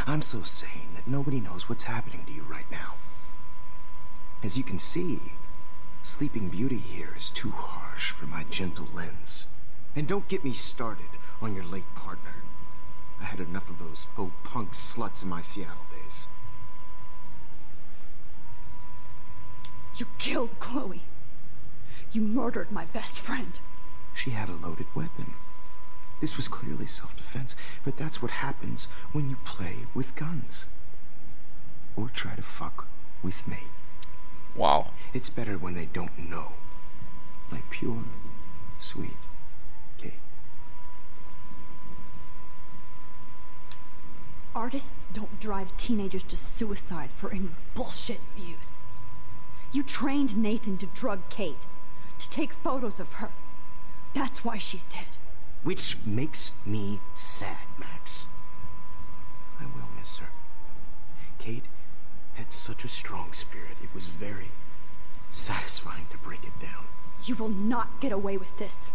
I'm so sane that nobody knows what's happening to you right now. As you can see, Sleeping Beauty here is too harsh for my gentle lens. And don't get me started on your late partner. I had enough of those faux punk sluts in my Seattle days. You killed Chloe. You murdered my best friend. She had a loaded weapon. This was clearly self-defense, but that's what happens when you play with guns. Or try to fuck with me. Wow. It's better when they don't know. Like pure, sweet Kate. Artists don't drive teenagers to suicide for any bullshit views. You trained Nathan to drug Kate, to take photos of her. That's why she's dead. Which makes me sad, Max. I will miss her. Kate had such a strong spirit, it was very satisfying to break it down. You will not get away with this.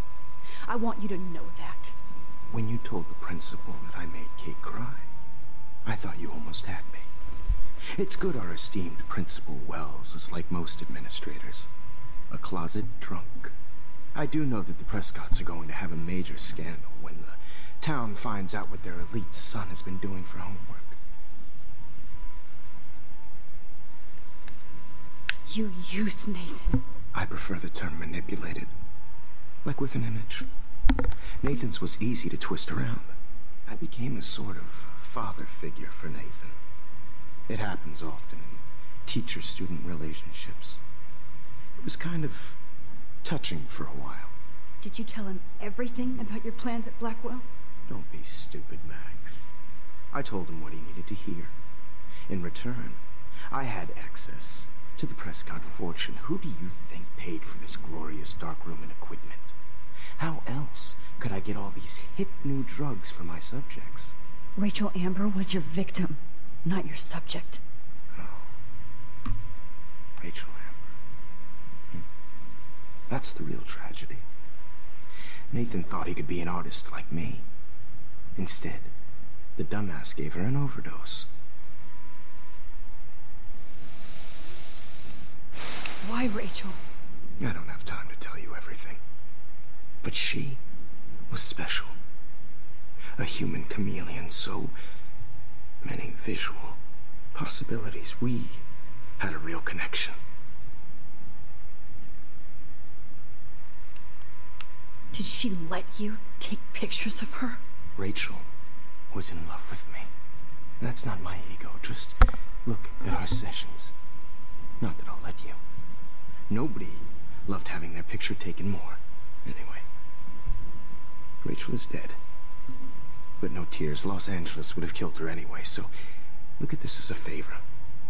I want you to know that. When you told the principal that I made Kate cry, I thought you almost had me. It's good our esteemed Principal Wells is like most administrators. A closet drunk. I do know that the Prescotts are going to have a major scandal when the town finds out what their elite son has been doing for homework. You used Nathan. I prefer the term manipulated. Like with an image. Nathan's was easy to twist around. I became a sort of father figure for Nathan. It happens often in teacher-student relationships. It was kind of touching for a while. Did you tell him everything about your plans at Blackwell? Don't be stupid, Max. I told him what he needed to hear. In return, I had access to the Prescott fortune. Who do you think paid for this glorious darkroom and equipment? How else could I get all these hip new drugs for my subjects? Rachel Amber was your victim, not your subject. Oh. Rachel Amber. That's the real tragedy. Nathan thought he could be an artist like me. Instead, the dumbass gave her an overdose. Why, Rachel? I don't have time to tell you everything. But she was special. A human chameleon, so many visual possibilities. We had a real connection. Did she let you take pictures of her? Rachel was in love with me. That's not my ego. Just look at our sessions. Not that I'll let you. Nobody loved having their picture taken more. Anyway, Rachel is dead. But no tears. Los Angeles would have killed her anyway, so look at this as a favor.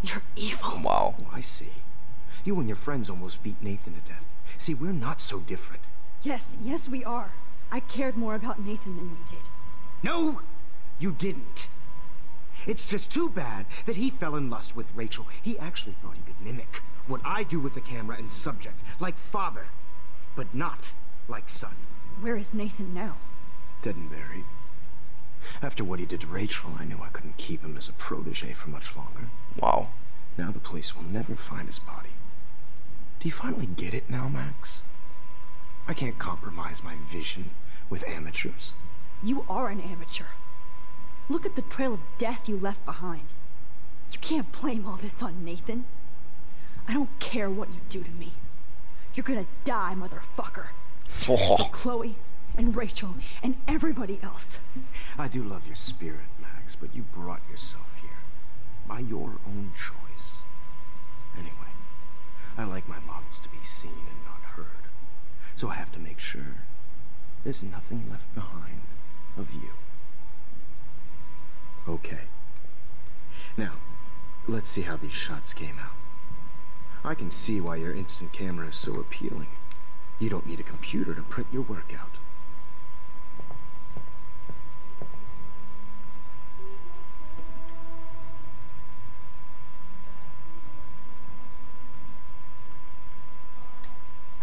You're evil. Wow. Oh, I see. You and your friends almost beat Nathan to death. See, we're not so different. Yes, we are. I cared more about Nathan than you did. No, you didn't. It's just too bad that he fell in lust with Rachel. He actually thought he could mimic what I do with the camera and subject, like father, but not like son. Where is Nathan now? Dead and buried. After what he did to Rachel, I knew I couldn't keep him as a protege for much longer. Wow. Now the police will never find his body. Do you finally get it now, Max? I can't compromise my vision with amateurs. You are an amateur. Look at the trail of death you left behind. You can't blame all this on Nathan. I don't care what you do to me. You're gonna die, motherfucker. For Chloe and Rachel and everybody else. I do love your spirit, Max, but you brought yourself here by your own choice. Anyway, I like my models to be seen and not heard. So I have to make sure there's nothing left behind of you. Okay. Now, let's see how these shots came out. I can see why your instant camera is so appealing. You don't need a computer to print your work out.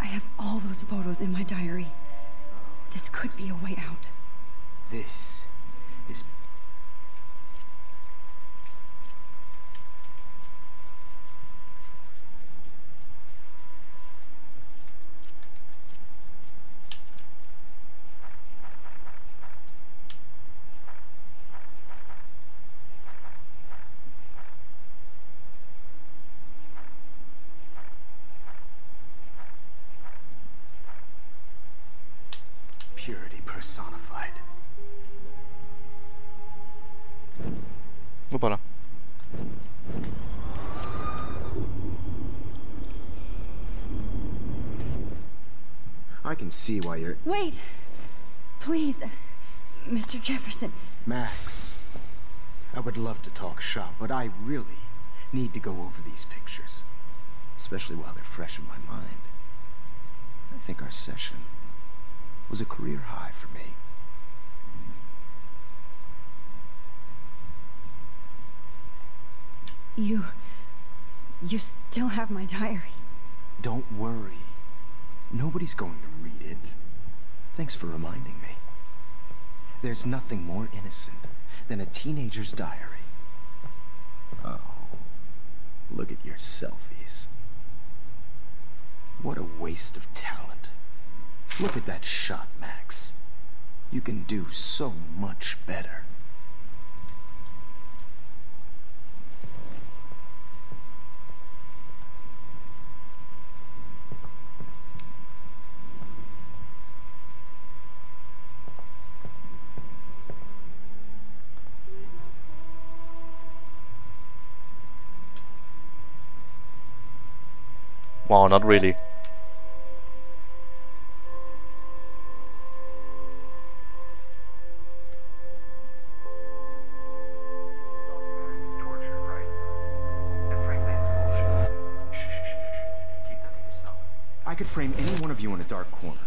I have all those photos in my diary. This could be a way out. This is... personified. Hoppala. I can see why you're... Wait! Please, Mr. Jefferson. Max, I would love to talk shop, but I really need to go over these pictures. Especially while they're fresh in my mind. I think our session was a career high for me. You still have my diary. Don't worry. Nobody's going to read it. Thanks for reminding me. There's nothing more innocent than a teenager's diary. Oh, look at your selfies. What a waste of talent. Look at that shot, Max. You can do so much better. Wow, not really. I could frame any one of you in a dark corner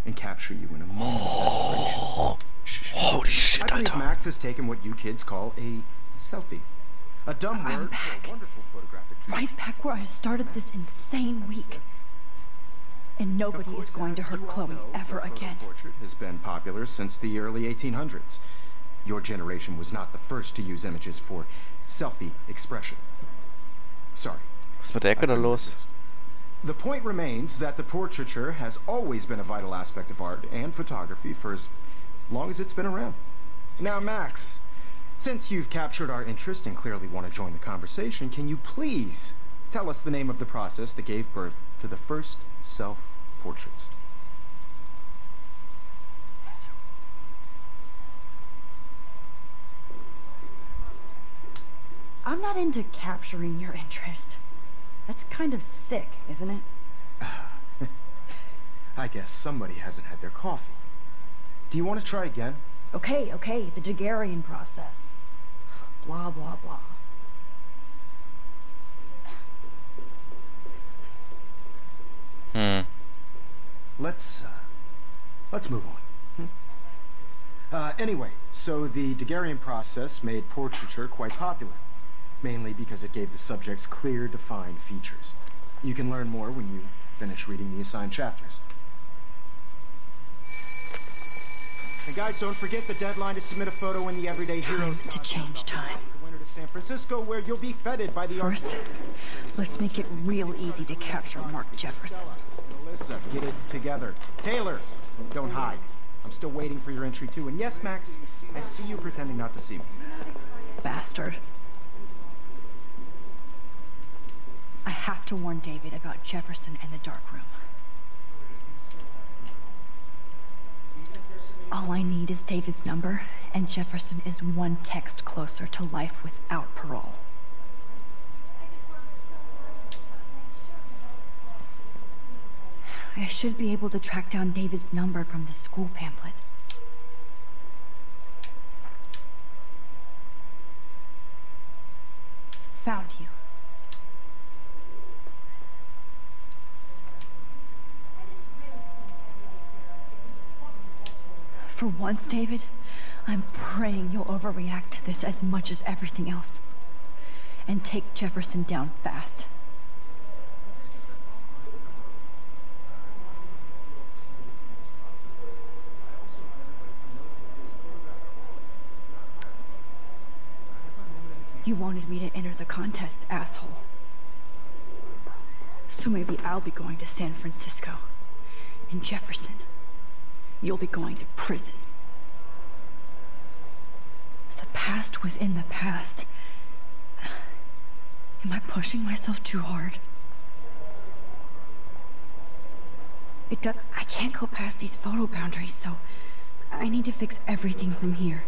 and capture you in a moment of desperation. Holy shit, I believe Alter. Max has taken what you kids call a selfie. A dumb I'm word back. for a wonderful photographic tradition. Right back where I started this insane week. And nobody is going to hurt Chloe ever again. Portrait has been popular since the early 1800s. Your generation was not the first to use images for selfie expression. Sorry. Was ist mit der Ecke da los? The point remains that the portraiture has always been a vital aspect of art and photography for as long as it's been around. Now, Max, since you've captured our interest and clearly want to join the conversation, can you please tell us the name of the process that gave birth to the first self-portraits? I'm not into capturing your interest. That's kind of sick, isn't it? I guess somebody hasn't had their coffee. Do you want to try again? Okay, the Daguerrean process. Blah, blah, blah. Let's move on. Anyway, so the Daguerrean process made portraiture quite popular, mainly because it gave the subjects clear, defined features. You can learn more when you finish reading the assigned chapters. And guys, don't forget the deadline to submit a photo in the Everyday Heroes Time to change time. The winter to San Francisco, where you'll be feted by the First, let's make it real easy to capture Mark Jefferson. Melissa, get it together. Taylor, don't hide. I'm still waiting for your entry too. And yes, Max, I see you pretending not to see me. Bastard. I have to warn David about Jefferson and the dark room. All I need is David's number, and Jefferson is one text closer to life without parole. I should be able to track down David's number from the school pamphlet. Found you. For once, David, I'm praying you'll overreact to this as much as everything else. And take Jefferson down fast. You wanted me to enter the contest, asshole. So maybe I'll be going to San Francisco. And Jefferson, you'll be going to prison. The past within the past. Am I pushing myself too hard? I can't go past these photo boundaries, so I need to fix everything from here.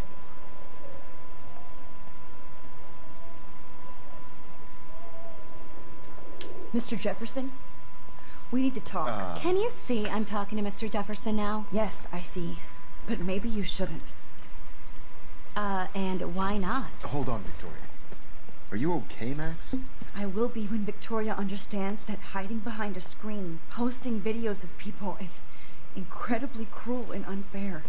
Mr. Jefferson, we need to talk. Can you see I'm talking to Mr. Jefferson now? Yes, I see. But maybe you shouldn't. And why not? Hold on, Victoria. Are you okay, Max? I will be when Victoria understands that hiding behind a screen, posting videos of people is incredibly cruel and unfair.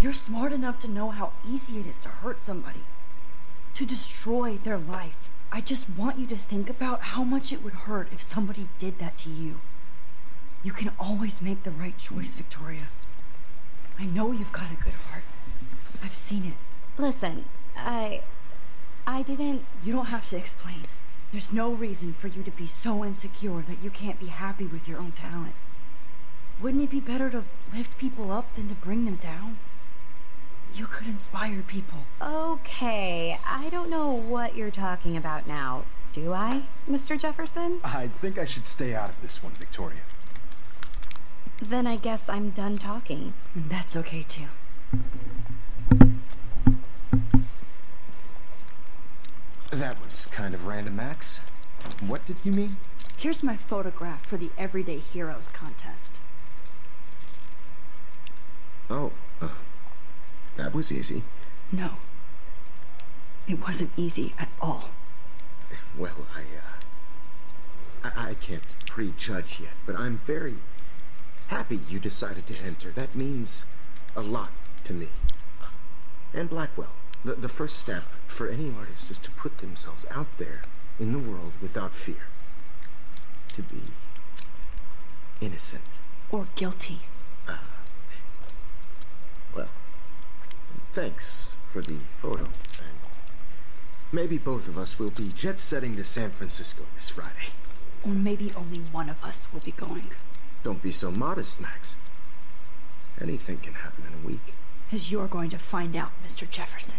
You're smart enough to know how easy it is to hurt somebody, to destroy their life. I just want you to think about how much it would hurt if somebody did that to you. You can always make the right choice, Victoria. I know you've got a good heart. I've seen it. Listen, I didn't... You don't have to explain. There's no reason for you to be so insecure that you can't be happy with your own talent. Wouldn't it be better to lift people up than to bring them down? You could inspire people. Okay, I don't know what you're talking about now. Do I, Mr. Jefferson? I think I should stay out of this one, Victoria. Then I guess I'm done talking. That's okay, too. That was kind of random, Max. What did you mean? Here's my photograph for the Everyday Heroes contest. Oh, that was easy. No. It wasn't easy at all. Well, I can't prejudge yet, but I'm very happy you decided to enter. That means a lot to me. And Blackwell. The first step for any artist is to put themselves out there in the world without fear. To be innocent. Or guilty. Well, thanks for the photo. And maybe both of us will be jet-setting to San Francisco this Friday. Or maybe only one of us will be going. Don't be so modest, Max. Anything can happen in a week. As you're going to find out, Mr. Jefferson.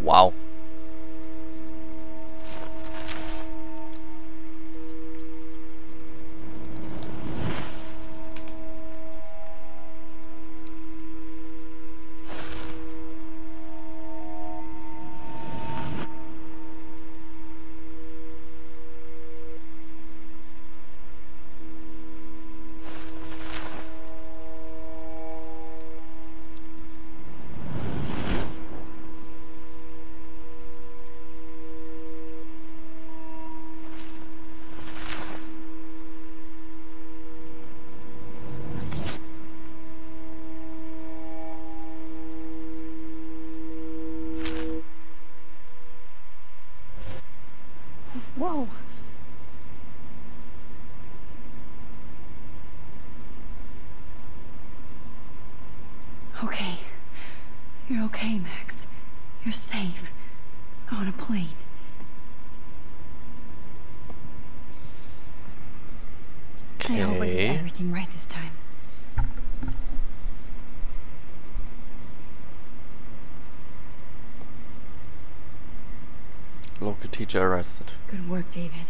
Wow. Whoa! Okay. You're okay, Max. You're safe. On a plane. I hope I did everything right this time. Local teacher arrested. Good work, David.